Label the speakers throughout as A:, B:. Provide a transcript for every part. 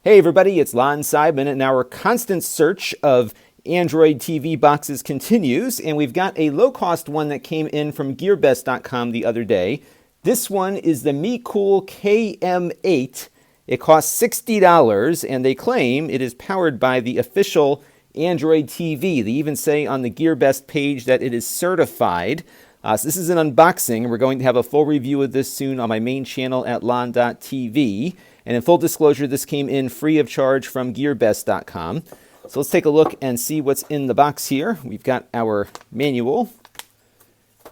A: Hey everybody, it's Lon Seidman, and our constant search of Android TV boxes continues, and we've got a low-cost one that came in from GearBest.com the other day. This one is the MECOOL KM8. It costs $60, and they claim it is powered by the official Android TV. They even say on the GearBest page that it is certified. So this is an unboxing, and we're going to have a full review of this soon on my main channel at lon.tv. And in full disclosure, this came in free of charge from GearBest.com. So let's take a look and see what's in the box here. We've got our manual.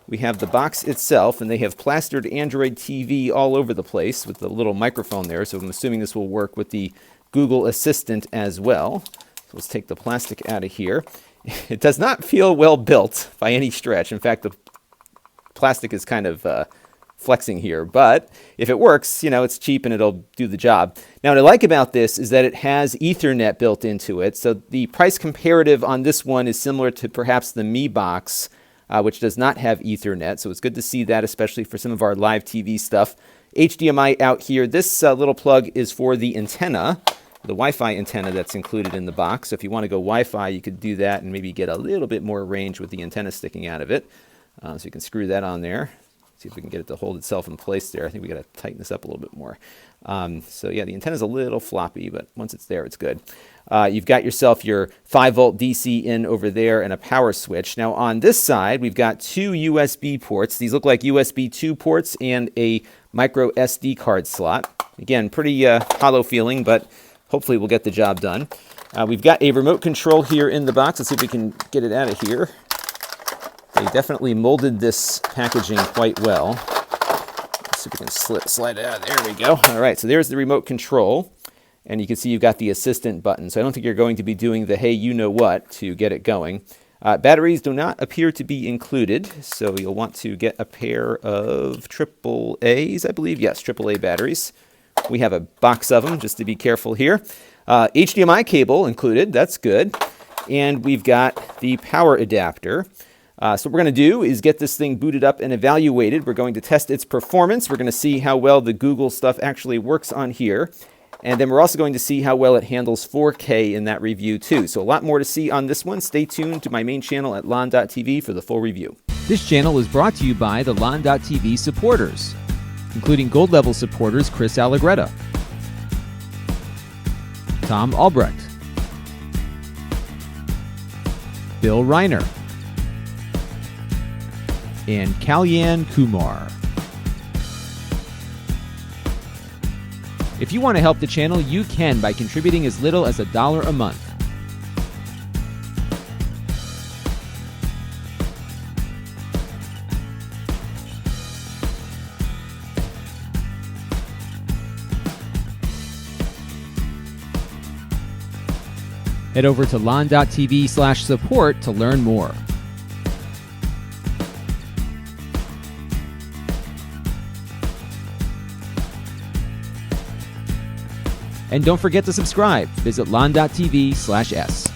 A: We have the box itself, and they have plastered Android TV all over the place with the little microphone there. So I'm assuming this will work with the Google Assistant as well. So let's take the plastic out of here. It does not feel well built by any stretch. In fact, the plastic is kind of flexing here, but if it works, you know, it's cheap and it'll do the job. Now, what I like about this is that it has Ethernet built into it, so the price comparative on this one is similar to perhaps the Mi Box, which does not have Ethernet, so it's good to see that, especially for some of our live TV stuff. HDMI out here. This little plug is for the antenna, the Wi-Fi antenna that's included in the box. So if you want to go Wi-Fi, you could do that and maybe get a little bit more range with the antenna sticking out of it. So you can screw that on there. See if we can get it to hold itself in place there. I think we got to tighten this up a little bit more. So yeah, the antenna's a little floppy, but once it's there, it's good. You've got yourself your 5-volt DC in over there and a power switch. Now on this side, we've got two USB ports. These look like USB 2 ports and a micro SD card slot. Again, pretty hollow feeling, but hopefully we'll get the job done. We've got a remote control here in the box. Let's see if we can get it out of here. They definitely molded this packaging quite well. Let's see if we can slide it out. There we go. All right, so there's the remote control. And you can see you've got the assistant button. So I don't think you're going to be doing the hey, you know what to get it going. Batteries do not appear to be included. So you'll want to get a pair of AAAs, I believe. Yes, AAA batteries. We have a box of them, just to be careful here. HDMI cable included. That's good. And we've got the power adapter. So what we're going to do is get this thing booted up and evaluated. We're going to test its performance. We're going to see how well the Google stuff actually works on here. And then we're also going to see how well it handles 4K in that review too. So a lot more to see on this one. Stay tuned to my main channel at lon.tv for the full review.
B: This channel is brought to you by the lon.tv supporters, including gold level supporters Chris Allegretta, Tom Albrecht, Bill Reiner, and Kalyan Kumar. If you want to help the channel, you can by contributing as little as $1 a month. Head over to lon.tv/support to learn more. And don't forget to subscribe. Visit lon.tv/s.